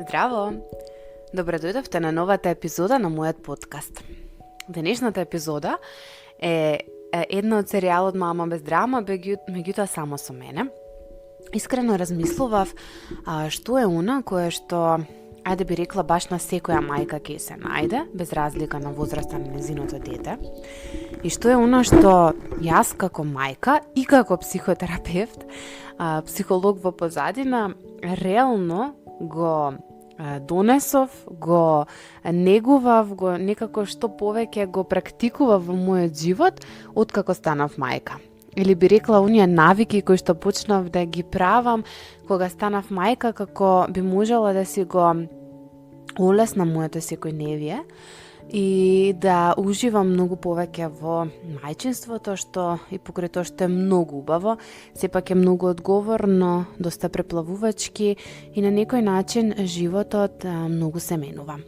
Здраво! Добре дојдовте на новата епизода на мојот подкаст. Денешната епизода е една од серијалот Мама без драма, меѓутоа само со мене. Искрено размислував што е она кое што, ајде би рекла, баш на секоја мајка ќе се најде, без разлика на возраста на незиното дете. И што е она што јас како мајка и како психотерапевт, психолог во позадина, реално го донесов, го негував, го некако што повеќе го практикував во мојот живот откако станав мајка. Или би рекла оние навики кои што почнав да ги правам кога станав мајка, како би можела да си го олеснам моето секојдневие и да уживам многу повеќе во мајчинството, што и покрај тоа што е многу убаво, сепак е многу одговорно, доста преплавувачки и на некој начин животот многу се менува.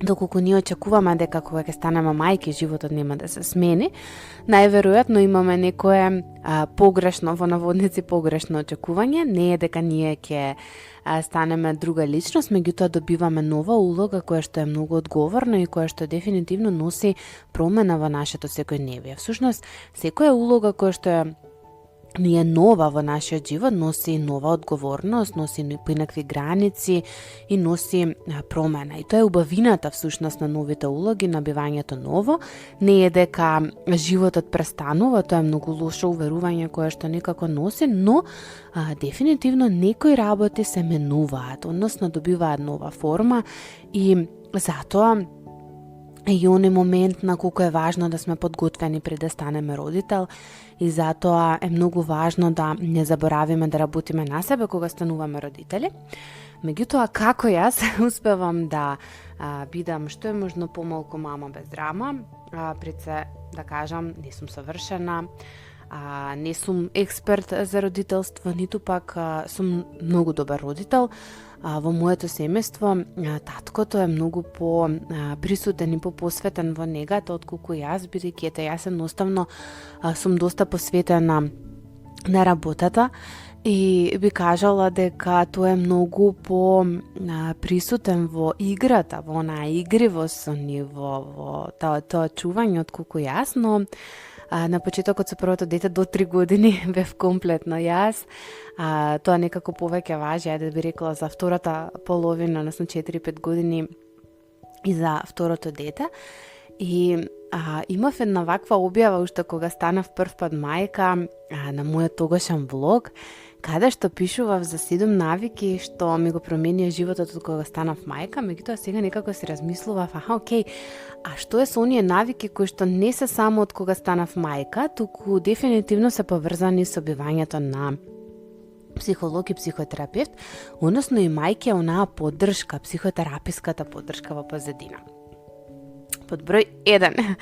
Доколку ние очекуваме дека кога ќе станеме мајки, животот нема да се смени, најверојатно имаме некое погрешно, во наводници погрешно очекување, не е дека ние ќе станеме друга личност, меѓутоа добиваме нова улога која што е многу одговорна и која што дефинитивно носи промена во нашето секојдневие. Всушност, секоја улога која што е ние нова во нашиот живот носи нова одговорност, носи поинакви граници и носи промена. И тоа е убавината всушност на новите улоги, на бивањето ново. Не е дека животот престанува, тоа е многу лошо уверување кое што некако носи, но дефинитивно некои работи се менуваат, односно добиваат нова форма и затоа и оној момент на колку е важно да сме подготвени пред да станеме родител и затоа е многу важно да не заборавиме да работиме на себе кога стануваме родители. Меѓутоа, како јас успевам да бидам што е можно помалку мама без драма, пред се да кажам, не сум совршена, не сум експерт за родителство, ниту пак сум многу добар родител. Во моето семејство таткото е многу по присутен и посветен во негата отколку јас, бидејќи јас едноставно сум доста посветена на работата и би кажала дека тоа е многу по присутен во играта, во онаа игривост со ниво, во тоа чување отколку јас, но на почетокот со првото дете до 3 години бев комплетно јас. Тоа некако повеќе важи, ајде би рекла, за втората половина, односно 4-5 години и за второто дете. И имав една ваква објава уште кога станав прв пат мајка на мојот тогашен влог, каде што пишував за 7 навики што ми го променија животот од кога станав мајка, меѓутоа сега некако си размислував, окей, а што е со оние навики кои што не се само од кога станав мајка, туку дефинитивно се поврзани со бивањето на психолог и психотерапевт, односно и мајке онаа поддршка, психотераписката поддршка во позадина. Под број 1,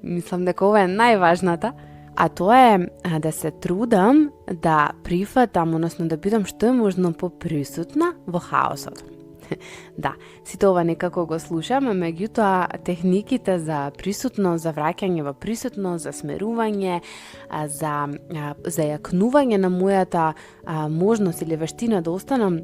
мислам дека ова е најважната, а тоа е да се трудам да прифатам, односно да бидам што е можно поприсутна во хаосот. Да, сите ова некако го слушаме, меѓутоа техниките за присутност, за враќање во присутност, за смерување, за јакнување на мојата можност или вештина да останам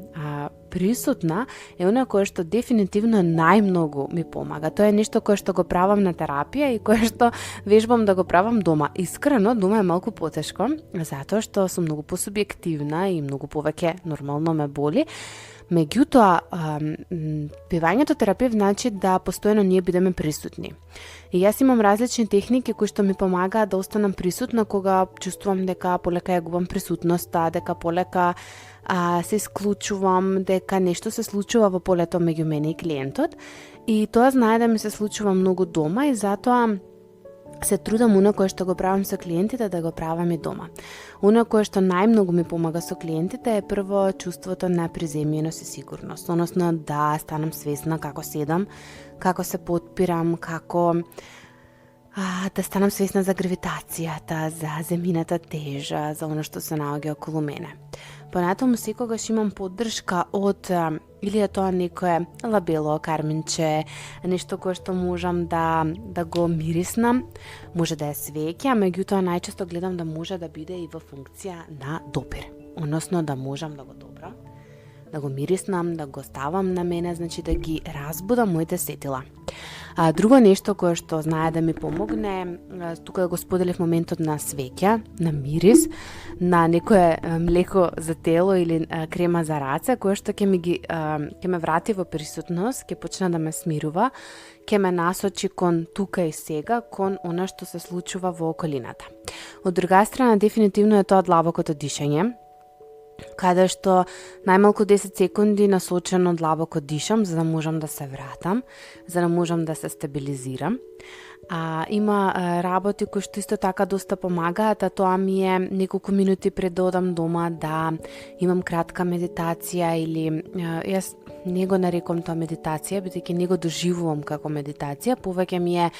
присутна е она кое што дефинитивно најмногу ми помага. Тоа е нешто кое што го правам на терапија и кое што вежбам да го правам дома. Искрено, дома е малку потешко, затоа што сум многу посубјективна и многу повеќе нормално ме боли. Меѓутоа, бивањето терапевт значи да постојано ние бидеме присутни. И јас имам различни техники кои што ми помагаат да останам присутна кога чувствувам дека полека ја губам присутноста, дека полека се исклучувам, дека нешто се случува во полето меѓу мене и клиентот. И тоа знае да ми се случува многу дома и затоа се трудам оно кое што го правам со клиентите да го правам и дома. Оно кое што најмногу ми помага со клиентите е прво чувството на приземјеност и сигурност, односно да станам свесна како седам, како се потпирам, како да станам свесна за гравитацијата, за земјината тежа, за оно што се наоѓа околу мене. Понатаму секогаш имам поддршка од или е тоа некое лабело, карминче, нешто кое што можам да го мириснам, може да е свеќа, меѓутоа најчесто гледам да може да биде и во функција на допир, односно да можам да го добрам, да го мириснам, да го ставам на мене, значи да ги разбудам моите сетила. Друго нешто кое што знае да ми помогне, тука го споделив моментот на свеќа, на мирис, на некое млеко за тело или крема за раце, кое што ќе ме врати во присутност, ќе почне да ме смирува, ќе ме насочи кон тука и сега, кон она што се случува во околината. Од друга страна, дефинитивно е тоа длабокото дишање, каде што најмалку 10 секунди насочено длабоко дишам, за да можам да се вратам, за да можам да се стабилизирам. Има работи кои што исто така доста помагаат, тоа ми е неколку минути пред да одам дома да имам кратка медитација или јас не го нарекувам тоа медитација, бидејќи не го доживувам како медитација, повеќе ми е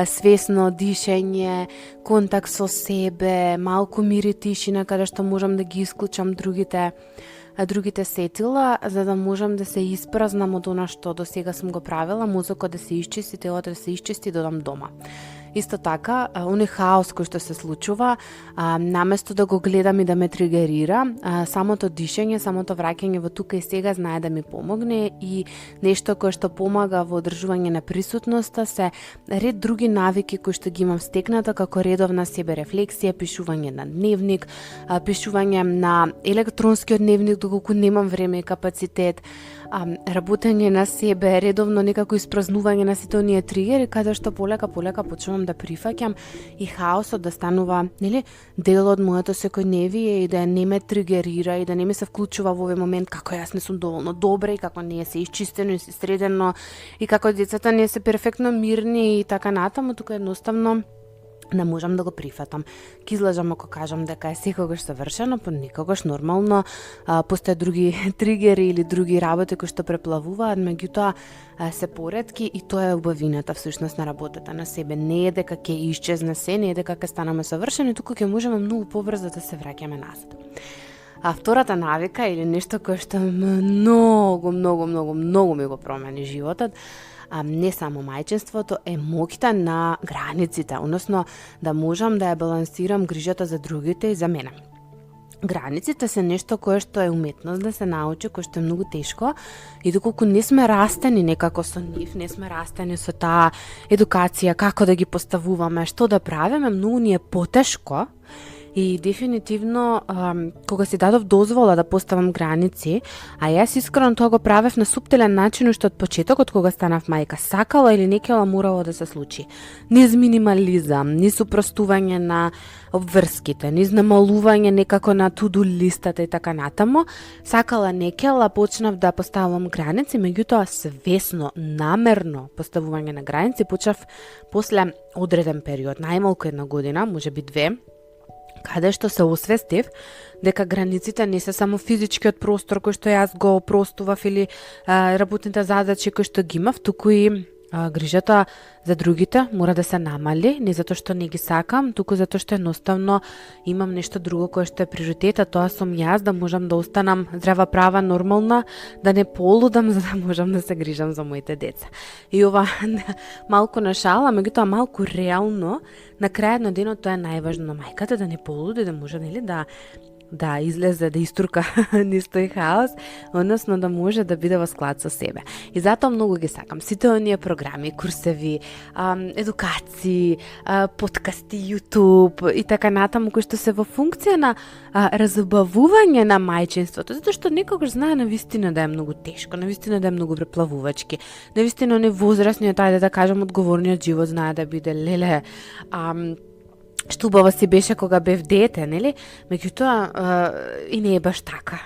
свесно дишење, контакт со себе, малку мир и тишина каде што можам да ги исклучам другите сетила, за да можам да се испразнам од она што до сега сум го правила, мозокот да се исчисти, телото да се исчисти и да одам дома. Исто така, оној хаос кој што се случува, наместо да го гледам и да ме тригерира, самото дишење, самото враќање во тука и сега знае да ми помогне и нешто кое што помага во одржување на присутноста се ред други навики кои што ги имам стекната, како редовна себе рефлексија, пишување на дневник, пишување на електронскиот дневник доколку немам време и капацитет, работење на себе, редовно некако испразнување на сите оние тригери, каде што полека почнувам да прифаќам и хаосот да станува, дел од моето секојдневие и да не ме тригерира и да не ми се вклучува во овој момент како јас не сум доволно добра и како не е се исчистено и се средено и како децата не се перфектно мирни и така натаму, тука едноставно не можам да го прифатам. Ки излажам ако кажам дека е секогаш совршено, па никогаш нормално постојат други тригери или други работи кои што преплавуваат, меѓутоа се поретки и тоа е убавината всушност на работата на себе. Не е дека ќе исчезне се, не е дека ќе станеме совршени, туку ќе можеме многу побрзо да се враќаме назад. Втората навика или нешто кое што многу ми го промени животот, не само мајчинството, е моќта на границите, односно да можам да ја балансирам грижата за другите и за мене. Границите се нешто кое што е уметност да се научи, кое што е многу тешко и доколку не сме растени некако со нив, не сме растени со таа едукација, како да ги поставуваме, што да правиме, многу ни е потешко. И дефинитивно, кога си дадов дозвола да поставам граници, јас искрено тоа го правев на суптилен начин, уште од почетокот кога станав мајка, сакала или некела морало да се случи. Низ минимализам, низ упростување на обврските, низ намалување некако на to-do листата и така натаму, сакала некела, почнав да поставам граници, меѓутоа свесно, намерно поставување на граници почнав после одреден период, најмалку 1 година, можеби 2, каде што се освестив дека границите не се само физичкиот простор кој што јас го простував или работните задачи кои што ги имав, туку и грижата за другите мора да се намали, не затоа што не ги сакам, туку затоа што едноставно имам нешто друго кое што е приоритет, а тоа сум јас, да можам да останам здрава, права, нормална, да не полудам за да можам да се грижам за моите деца. И ова малку на шала, меѓутоа малку реално, на крајот на денот тоа е најважно на мајката, да не полуди, да може да излезе, да истурка низ тој хаос, односно да може да биде во склад со себе. И затоа многу ги сакам сите оние програми, курсеви, едукации, подкасти, YouTube и така натаму, кои што се во функција на разубавување на мајчинството, затоа што некогаш знае навистина да е многу тешко, навистина да е многу преплавувачки, навистина не возрастниот, ајде да кажам, одговорниот живот знае да биде леле, што убаво си беше кога бев дете, нели? Меѓутоа и не е баш така,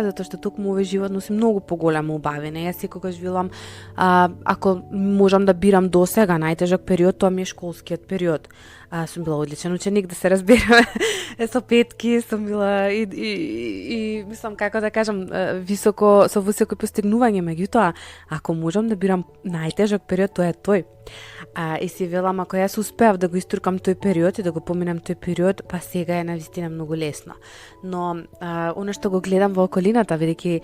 затоа што токму овој живот носи многу поголема убавина. Јас секогаш велам, ако можам да бирам досега најтежок период, тоа ми е школскиот период. Сум била одличен ученик, да се разбереме, со петки, сум била и мислам, како да кажам, со високо постигнување, меѓутоа, ако можам да бирам најтежок период, тоа е тој. И си велам, ако јас успеав да го истуркам тој период и да го поминам тој период, па сега е навистина многу лесно. Но она што го гледам во околината, бидејќи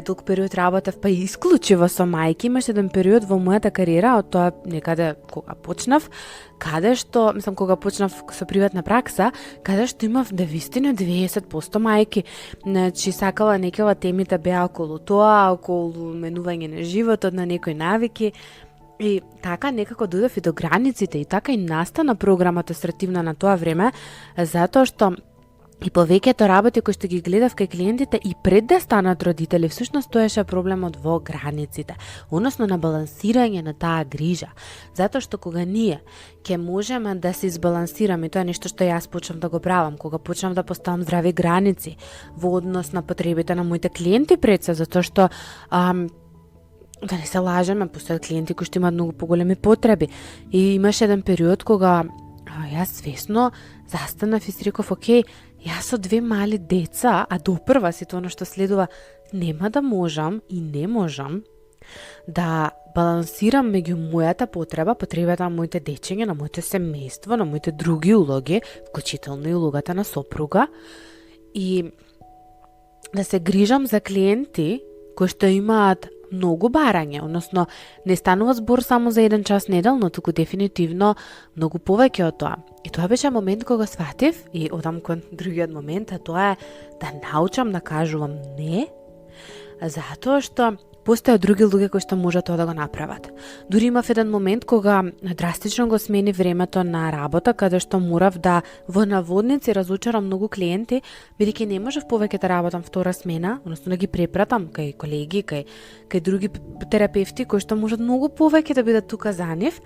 толку период работев, па и исклучиво со мајки, имаше еден период во мојата кариера, од тоа некаде кога почнав, каде што, кога почнав со приватна пракса, каде што имав 90% мајки, значи сакала некава темите беа околу тоа, околу менување на животот, на некои навики, и така некако дојдов и до границите, и така и настана програмата асертивна на тоа време, затоа што и повеќето работи кои што ги гледав кај клиентите и пред да станат родители, всушност стоеше проблемот во границите, односно на балансирање на таа грижа. Затоа што кога ние ќе можеме да се избалансираме, тоа е нешто што јас почнав да го правам, кога почнав да поставам здрави граници во однос на потребите на моите клиенти пред се, затоа што да не се лажеме, постојат клиенти кои што имаат многу поголеми потреби. И имаше еден период кога јас свесно застанав и си реков, окей, јас со 2 мали деца, а допрва сето оно што следува, нема да можам и не можам да балансирам меѓу мојата потреба, потребата на моите дечења, на моето семејство, на моите други улоги, вклучително и улогата на сопруга, и да се грижам за клиенти кои што имаат многу барање, односно не станува збор само за 1 час неделно, туку дефинитивно многу повеќе од тоа. И тоа беше момент кога сватив и одам кон другиот момент, а тоа е да научам да кажувам не, затоа што постојат други луѓе кои што можат тоа да го направат. Дури имав еден момент кога драстично го смени времето на работа, каде што морав да во наводници разучарам многу клиенти, бидејќи не можев повеќе да работам втора смена, односно да ги препратам кај колеги, кај други терапевти кои што можат многу повеќе да бидат тука за нив,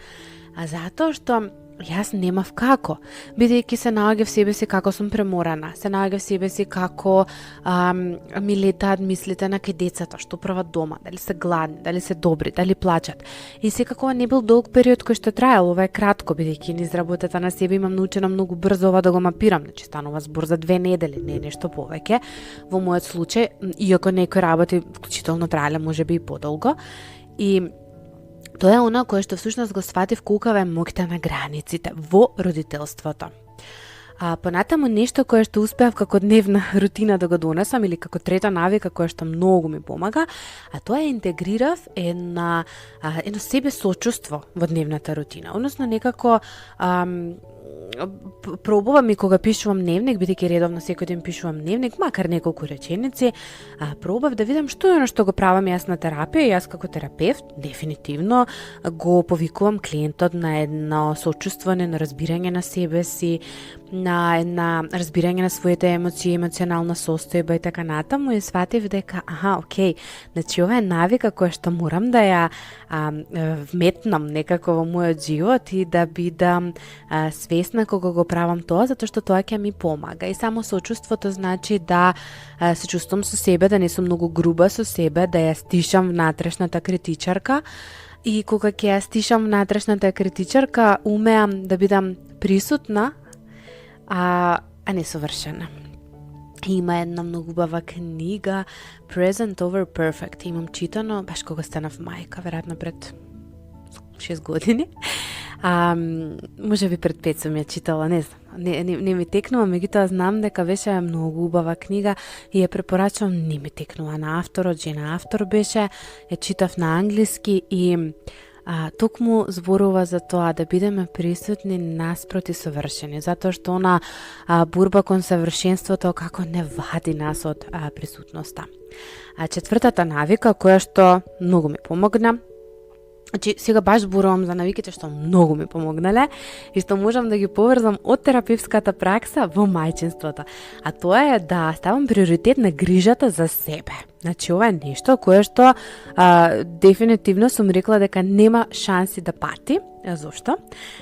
а затоа што јас немав како, бидејќи се наоѓав себе си како сум преморана, се наоѓав себе си како ми летаат мислите на кај децата што прават дома, дали се гладни, дали се добри, дали плачат. И секако не бил долг период кој што траел, ова е кратко, бидејќи низ работата на себе имам научено многу брзо ова да го мапирам, значи станува збор за 2 недели, не нешто повеќе. Во мојот случај, иако некои работи вклучително траеле можеби и подолго, и тоа е она кое што всушност го сватив колкава е моќта на границите во родителството. Понатаму нешто кое што успеав како дневна рутина да го донесам или како трета навика која што многу ми помага, а тоа е интегрирав едно себе сочувство во дневната рутина. Односно некако пробувам и кога пишувам дневник, бидејќи редовно секој ден пишувам дневник, макар неколку реченици, пробав да видам што е оно што го правам јас на терапија. Јас како терапевт дефинитивно го повикувам клиентот на едно сочувствуване, на разбирање на себе си, на една разбирање на своите емоции, емоционална состојба и така натаму, и сватив дека окей, значи ова е навика која што морам да ја вметнам некако во мојот живот и да бидам свесна кога го правам тоа, затоа што тоа ќе ми помага. И само сочувството значи да се чувствувам со себе, да не сум многу груба со себе, да ја стишам внатрешната критичарка, и кога ќе ја стишам внатрешната критичарка, умеам да бидам присутна, а не совршена. Има една многу убава книга Present over Perfect. Имам читано баш кога станав мајка, веројатно пред 6 години. Може би пред 5 сум ја читала, не знам. Не ми текнува, меѓутоа знам дека беше многу убава книга и ја препорачувам. Не ми текнува на авторот, жена автор беше, ја читав на англиски и токму зборува за тоа да бидеме присутни наспроти совршени, затоа што она борба кон совршенството како не вади нас од присутноста. Четвртата навика која што многу ми помогна, значи сега баш зборувам за навиките што многу ми помогнале и што можам да ги поврзам од терапевската пракса во мајчинството, а тоа е да ставам приоритет на грижата за себе. Значи ова е нешто кое што дефинитивно сум рекла дека нема шанси да пати. Зошто?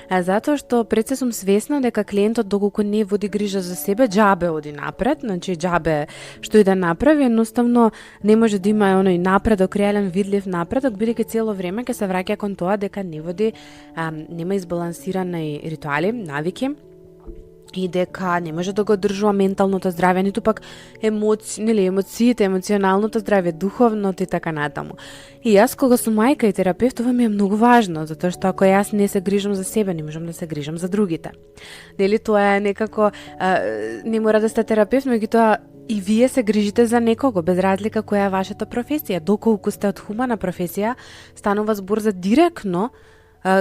Затоа што пред се сум свесна дека клиентот доколку не води грижа за себе, џабе оди напред, значи џабе што и да направи, едноставно не може да има оној напредок, реален видлив напредок, бидејќи цело време ќе се враќа кон тоа дека не води, нема избалансирани ритуали, навики, и дека не може да го одржува менталното здравје, ниту пак емоциите, емоционалното здравје, духовното и така натаму. И јас кога сум мајка и терапевт, ова ми е многу важно, затоа што ако јас не се грижам за себе, не можам да се грижам за другите. Нели тоа е некако, не мора да сте терапевт, меѓутоа и вие се грижите за некого, без разлика која е вашата професија. Доколку сте од хумана професија, станува збор за директно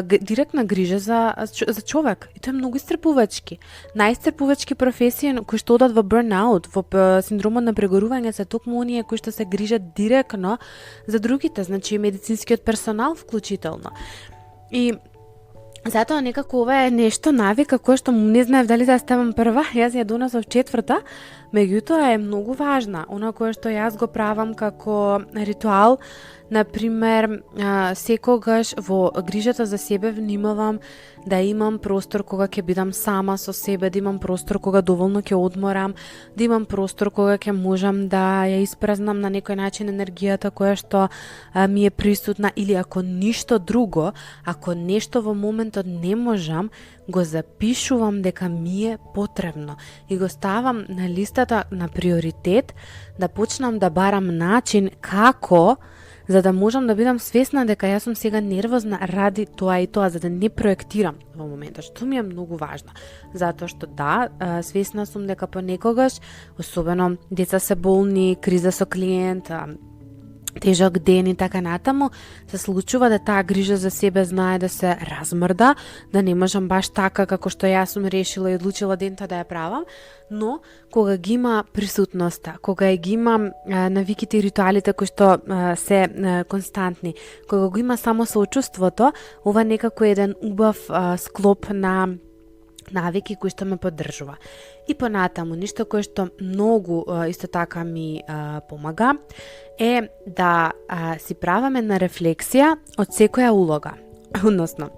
директна грижа за човек. И тоа е многу истрпувачки. Најистрпувачки професии кои што одат во burnout, во синдромот на прегорување, се токму оние кои што се грижат директно за другите, значи медицинскиот персонал вклучително. И затоа некако ова е нешто навика кое што не знаев дали да ставам прва, јас ја донесов четврта, меѓутоа е многу важна. Она кое што јас го правам како ритуал, например, секогаш во грижата за себе внимавам да имам простор кога ќе бидам сама со себе, да имам простор кога доволно ќе одморам, да имам простор кога ќе можам да ја испразнам на некој начин енергијата која што ми е присутна, или ако ништо друго, ако нешто во моментот не можам, го запишувам дека ми е потребно и го ставам на листата на приоритет, да почнам да барам начин како за да можам да бидам свесна дека јас сум сега нервозна ради тоа и тоа, за да не проектирам во моментот, што ми е многу важно. Затоа што свесна сум дека понекогаш, особено деца се болни, криза со клиент, тежок ден и така натаму, се случува да таа грижа за себе знае да се размрда, да не можам баш така како што јас сум решила и одлучила дента да ја правам, но кога ги има присутноста, кога ги има навиките и ритуалите кои што се константни, кога го има само соочувството, ова некако е еден убав склоп на навики кои што ме поддржува. И понатаму, ништо кое што многу исто така ми помага е да си правам една рефлексија од секоја улога. Односно,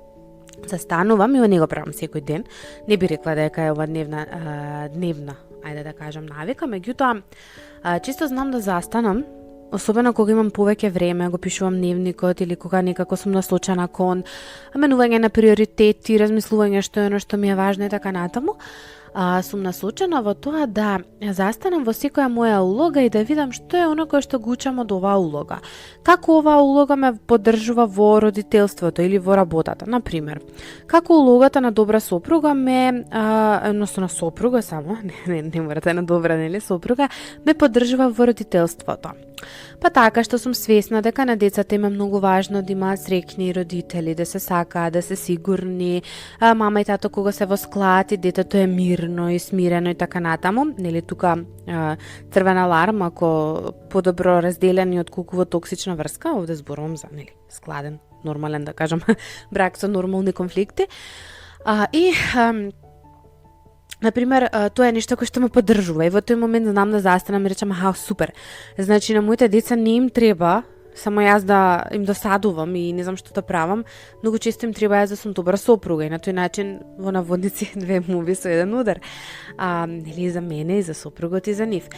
застанувам, и не го правам секој ден, не би рекла дека е ова дневна, ајде да кажам, навика, меѓутоа, чисто знам да застанам, особено кога имам повеќе време, го пишувам дневникот или кога некако сум насочена кон менување на приоритети, размислување што е оно што ми е важно и така натаму, сум насочена во тоа да застанам во секоја моја улога и да видам што е оно кое што го учам од оваа улога. Како оваа улога ме поддржува во родителството или во работата, например. Како улогата на добра сопруга односно на сопруга само, не морате на добра, нели, сопруга, ме поддржува во родителството. Па така што сум свесна дека на децата им е многу важно да имаат среќни родители, да се сакаат, да се сигурни, мама и тато кога се во склад и детето е мирно и смирено и така натаму. Нели, тука црвена аларм ако подобро разделени отколку во токсична врска, овде зборувам за, нели, складен, нормален, да кажам, брак со нормални конфликти. Например, тоа е нешто кое што ме поддржува и во тој момент знам да застанам и речам, супер. Значи на моите деца не им треба само јас да им досадувам и не знам што да правам, многу често им треба јас да сум добра сопруга и на тој начин во наводници две муви со еден удар. Нели, за мене и за сопругот и за нив.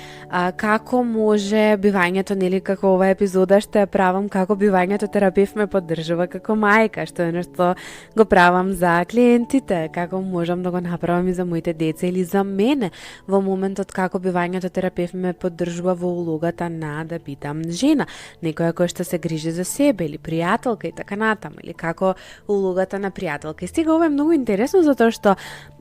Како може бивањето, нели, како ова епизода што ја правам, како бивањето терапевт ме поддржува како мајка, што е нешто го правам за клиентите, како можам да го направам и за моите деца или за мене во моментот како бивањето терапевт ме поддржува во улогата на да бидам жена, некоја која што се грижи за себе или пријателка и така натаму, или како улогата на пријателка. И стига ова е многу интересно затоа што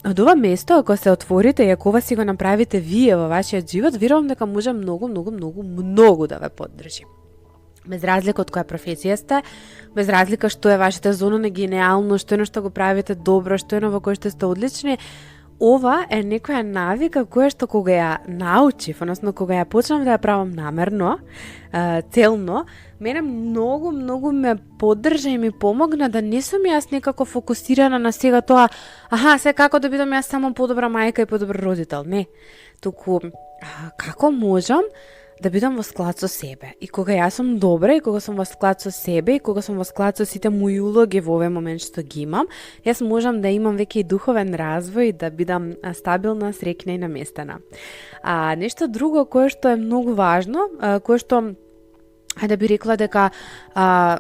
од ова место, ако се отворите и ако ова си го направите вие во вашиот живот, верувам дека може многу да ве поддржи. Без разлика од која професија сте, без разлика што е вашата зона на гениално, што е што го правите добро, што е во кој што сте одлични, ова е некоја навика која што кога ја научив, односно кога ја почнав да ја правам намерно, целно, мене многу ме поддржа и ми помогна да не сум јас некако фокусирана на сега тоа, се како да бидам јас само подобра мајка и подобар родител. Не, туку како можам да бидам во склад со себе. И кога јас сум добра, и кога сум во склад со себе, и кога сум во склад со сите мои улоги во овој момент што ги имам, јас можам да имам веќе и духовен развој, да бидам стабилна, среќна и наместена. Нешто друго кое што е многу важно, кое што да би рекла дека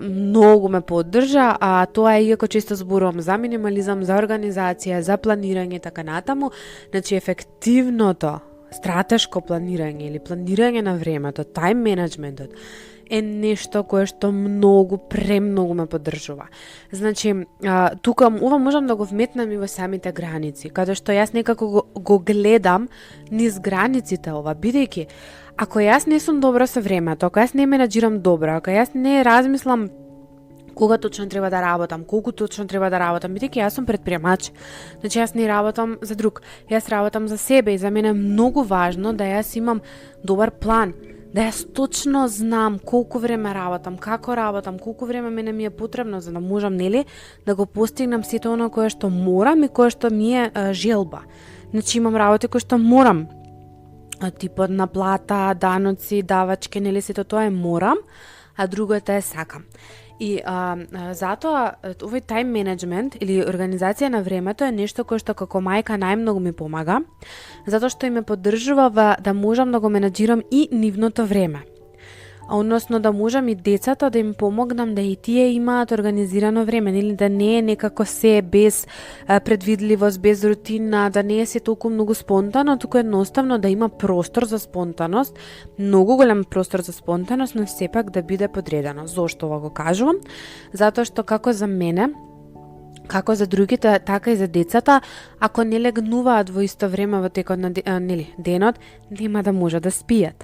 многу ме поддржа, тоа е, иако често зборувам за минимализам, за организација, за планирање и така натаму, значи ефективното стратешко планирање или планирање на времето, тајм менеджментот, е нешто кое што премногу ме поддржува. Значи, тука ова можам да го вметнам и во самите граници, каде што јас некако го гледам низ границите ова, бидејќи ако јас не сум добра со времето, ако јас не менеджирам добро, ако јас не размислам кога точно треба да работам, колку точно треба да работам, бидејќи јас сум предприемач. Значи јас не работам за друг, јас работам за себе и за мене е многу важно да јас имам добар план, да јас точно знам колку време работам, како работам, колку време мене ми е потребно за да можам, нели, да го постигнам сето оно кое што морам и кое што ми е желба. Значи имам работи кои што морам, типот на плата, даноци, давачки, нели, сето тоа е морам, а другото е сакам. И затоа овој тайм менеджмент или организација на времето е нешто кое што како мајка најмногу ми помага, затоа што и ме поддржува да можам да го менаџирам и нивното време. Односно да можам и децата да им помогнам да и тие имаат организирано време, или да не е некако се без предвидливост, без рутина, да не е се толку многу спонтано, туку едноставно да има простор за спонтаност, многу голем простор за спонтаност, но сепак да биде подредено. Зошто ова го кажувам? Затоа што како за мене, како за другите, така и за децата, ако не легнуваат во исто време во текот на денот, нема да може да спијат.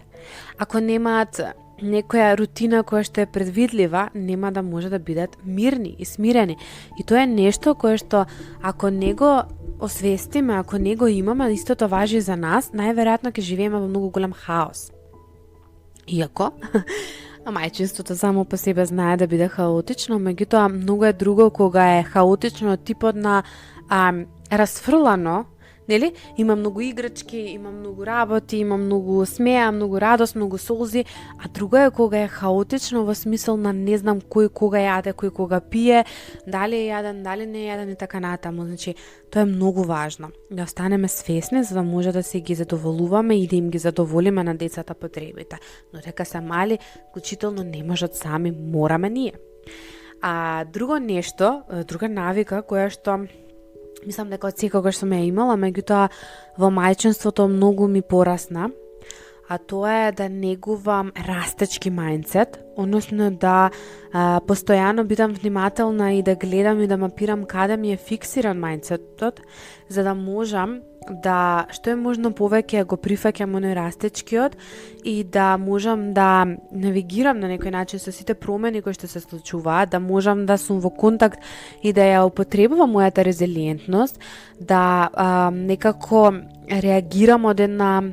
Ако немаат некоја рутина која што е предвидлива, нема да може да бидат мирни и смирени. И тоа е нешто кое што ако не го освестиме, ако не го имаме, истото важи за нас, најверојатно ќе живееме во многу голем хаос. Иако мајчинството само по себе знае да биде хаотично, меѓутоа многу е друго кога е хаотично типот на расфрлано. Нели? Има многу играчки, има многу работи, има многу смеа, многу радост, многу солзи, а друго е кога е хаотично во смисол на не знам кој кога јаде, кој кога пие, дали е јаден, дали не е јаден и така натаму. Значи, тоа е многу важно. Да останеме свесни за да може да се ги задоволуваме и да им ги задоволиме на децата потребите. Но дека се мали, вклучително не можат сами, мораме ние. А друго нешто, друга навика која што мислам дека од секогаш сум ја имала, меѓутоа во мајчинството многу ми порасна, а тоа е да негувам растечки мајндсет, односно да постојано бидам внимателна и да гледам и да мапирам каде ми е фиксиран мајндсетот, за да можам да што е можно повеќе го прифаќам оној растечкиот и да можам да навигирам на некој начин со сите промени кои што се случуваат, да можам да сум во контакт и да ја употребувам мојата резилиентност, да некако реагирам од една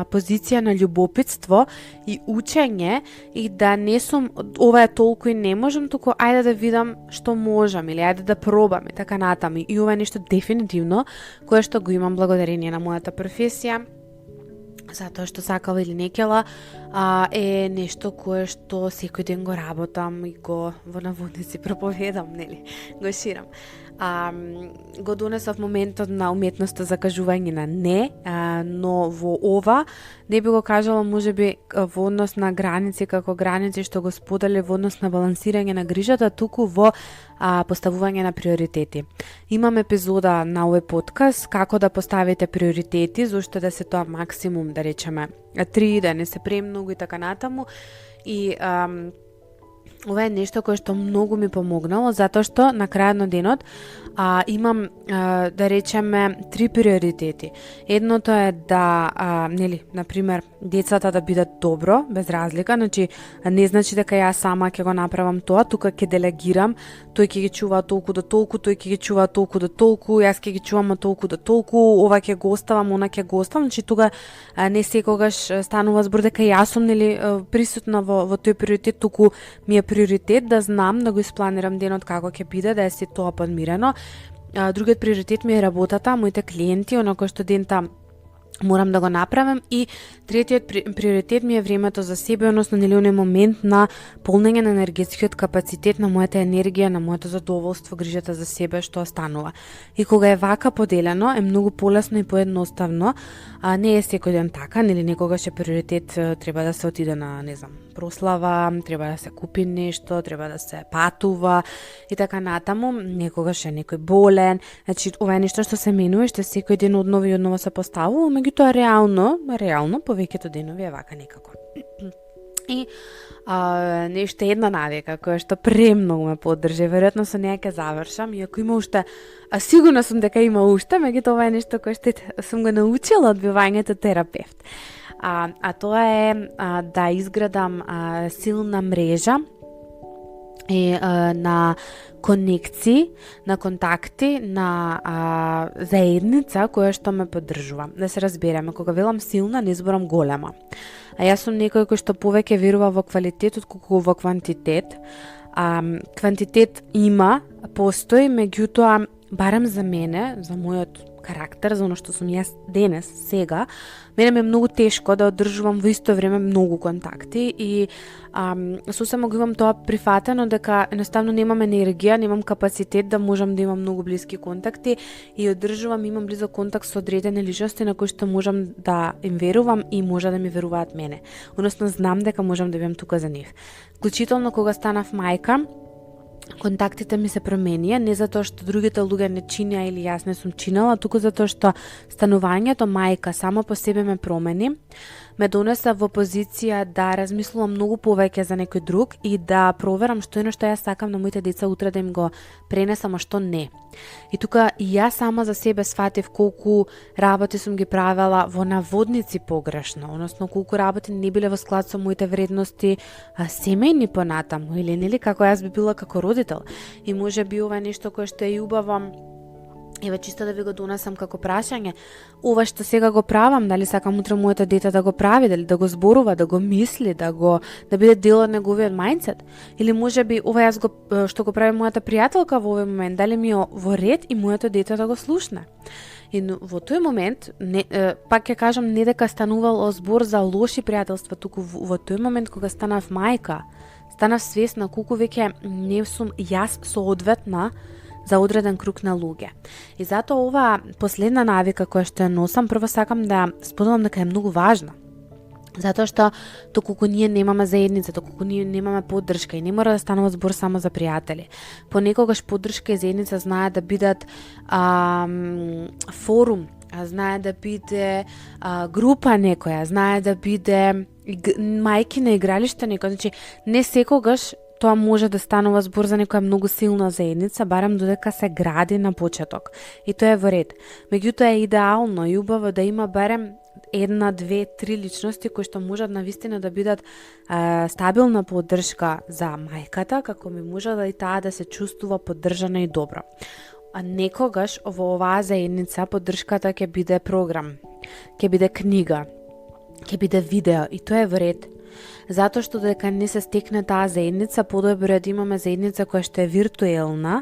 позиција на љубопитство и учење и да не сум ова е толку и не можам, туку ајде да видам што можам или ајде да пробам и така натаму. И ова е нешто дефинитивно кое што го имам благодарение на мојата професија, затоа што сакала или некела, е нешто кое што секој ден го работам и го во наводници проповедам, нели, го ширам. Го донесов моментот на уметноста за кажување на не, но во ова не би го кажала можеби во однос на граници, како граници што го сподели во однос на балансирање на грижата, туку во поставување на приоритети. Имам епизода на овој подкаст како да поставите приоритети, зашто да се тоа максимум, да речеме 3, да не се премногу и така натаму. И ова е нешто кое што многу ми помогнало, затоа што на крајот на денот имам, да речеме, 3 приоритети. Едното е да, нели, например, децата да бидат добро, без разлика, значи не значи дека јас сама ќе го направам тоа, тука ќе делегирам, тој ќе ги чува толку до толку, тој ќе ги чува толку до толку, јас ќе ги чувам толку до толку, ова ќе го оставам, она ќе го оставам, значи тука не секогаш станува збор дека јас сум, нели, присутна во тој приоритет, туку ми е приоритет да знам, да го испланирам денот како ќе биде, да е се тоа подмирено. Другиот приоритет ми е работата, моите клиенти, оно кој што дента морам да го направам, и третиот приоритет ми е времето за себе, односно нели оној момент на полнење на енергетскиот капацитет, на мојата енергија, на моето задоволство, грижата за себе што останува. И кога е вака поделено, е многу полесно и поедноставно. Не е секој ден така, нели некогаш е приоритет, треба да се отиде на, не знам, прослава, треба да се купи нешто, треба да се патува и така натаму, некогаш е некој болен. Значи ова е нешто што се менува, што секој ден одново и одново се поставува, меѓутоа реално повеќето денови е вака некако. И нешто една навика која што премногу ме поддржи, веројатно со неја ќе завршам, иако има уште, сигурна сум дека има уште, меѓутоа ова е нешто кое што сум го научила од бивањето терапевт. А тоа е да изградам силна мрежа на конекции, на контакти, на заедница која што ме поддржува. Да се разбереме, кога велам силна, не зборам голема. А јас сум некој кој што повеќе верува во квалитет отколку во квантитет. Квантитет има, постои, меѓутоа, барем за мене, за мојот карактер, за оно што сум јас денес, сега, мене ми е многу тешко да одржувам во исто време многу контакти и сосема го имам тоа прифатено дека едноставно немам енергија, немам капацитет да можам да имам многу блиски контакти и одржувам, имам близок контакт со одредени личности на кои што можам да им верувам и може да ми веруваат мене. Односно знам дека можам да бидам тука за нив. Вклучително кога станав мајка, контактите ми се променија, не затоа што другите луѓе не чинеа или јас не сум чинела, туку затоа што станувањето мајка само по себе ме промени, ме донеса во позиција да размислувам многу повеќе за некој друг и да проверам што е што јас сакам на моите деца утре да им го пренесам, а што не. И тука и јас сама за себе сфатив колку работи сум ги правела во наводници погрешно, односно колку работи не биле во склад со моите вредности семејни понатаму или нели како јас би била како родител. И може би ова е нешто кое што е убаво, еве чисто да ви го донесам како прашање, ова што сега го правам, дали сакам утре моето дете да го прави, дали да го зборува, да го мисли, да биде дел од неговиот мајндсет, или може би ова јас што го прави мојата пријателка во овој момент, дали ми е во ред и моето дете да го слушне. И во тој момент, пак ќе кажам, не дека станувал збор за лоши пријателства, туку во тој момент кога станав мајка, станав свесна колку веќе не сум јас соодветна за одреден круг на луѓе. И затоа ова последна навика која што ја носам, прво сакам да споделам дека е многу важна. Затоа што доколку ние немаме заедница, доколку ние немаме поддршка и не мора да станува збор само за пријатели. Понекогаш поддршка и заедница знаат да бидат форум, знае да биде група некоја, знае да биде мајки на игралиште некоја. Значи, не секогаш тоа може да станува збор за некоја многу силна заедница, барем додека се гради на почеток. И тоа е во ред. Меѓутоа е идеално и убаво да има барем една, две, три личности кои што можат навистина да бидат стабилна поддршка за мајката, како ми може да и таа да се чувствува поддржана и добро. А некогаш во оваа заедница поддршката ќе биде програм, ќе биде книга, ќе биде видео и тоа е во ред. Затоа што дека не се стекне таа заедница, подобро е да имаме заедница која што е виртуелна,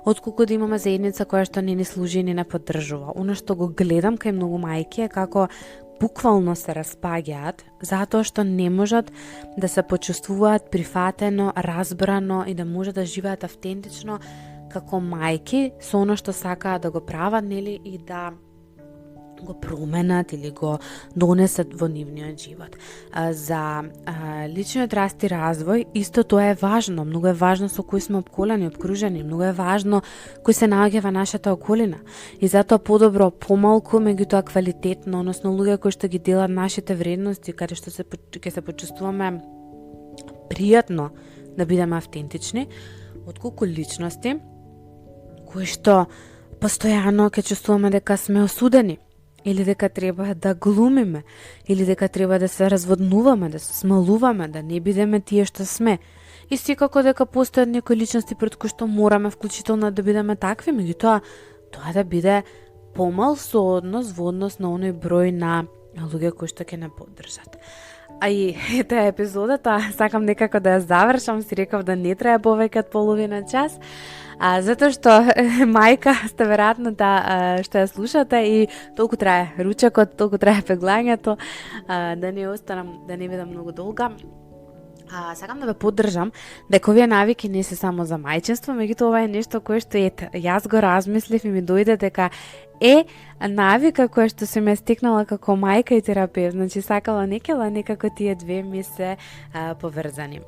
отколку да имаме заедница која што не ни служи и не ни поддржува. Оно што го гледам кај многу мајки е како буквално се распаѓаат, затоа што не можат да се почувствуваат прифатено, разбрано и да можат да живеат автентично како мајки со оно што сакаат да го прават, нели, и да го променат или го донесат во нивниот живот. За личниот раст и развој, исто тоа е важно. Многу е важно со кои сме обколени, обкружени. Многу е важно кој се наоѓа во нашата околина. И затоа подобро помалку, меѓутоа квалитетно, односно луѓе кои што ги делат нашите вредности, каде што ќе се почувствуваме пријатно да бидеме автентични, отколку личности кои што постојано ќе чувствуваме дека сме осудени, или дека треба да глумиме, или дека треба да се разводнуваме, да се смалуваме, да не бидеме тие што сме. И секако дека постојат некои личности пред кои што мораме вклучително да бидеме такви, меѓутоа тоа да биде помал сооднос во однос на оној број на луѓе кои што ќе не поддржат. А и таа епизодата сакам некако да ја завршам, си рекав да не трае повеќе од половина час, затоа што мајка сте веројатно што ја слушате и толку трае ручекот, толку трае пеглањето, да не останам, да не бидам многу долга. Сакам да ве поддржам дека овие навики не се само за мајчинство, меѓутоа ова е нешто кое што јас го размислив и ми дојде дека е навика која што се ме стекнала како мајка и терапевт. Значи сакала некако тие две ми се поврзани.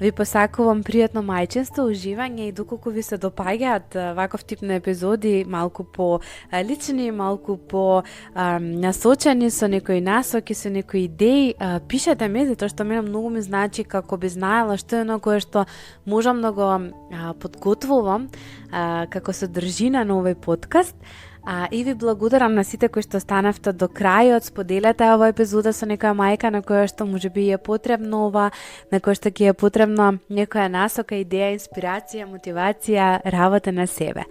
Ви посакувам пријатно мајчинство, уживање и доколку ви се допаѓаат ваков тип на епизоди, малку по лични, малку по насочени со некои насоки, со некои идеи, пишете ми, затоа што мене многу ми значи како би знаела што е оно кое што можам да го подготвувам како содржина на овој подкаст. И ви благодарам на сите кои што останавте до крајот, споделете оваа епизода со некоја мајка на која што можеби е потребно ова, на која што ќе е потребно некоја насока, идеја, инспирација, мотивација, работа на себе.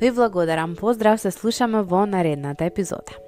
Ви благодарам. Поздрав, се слушаме во наредната епизода.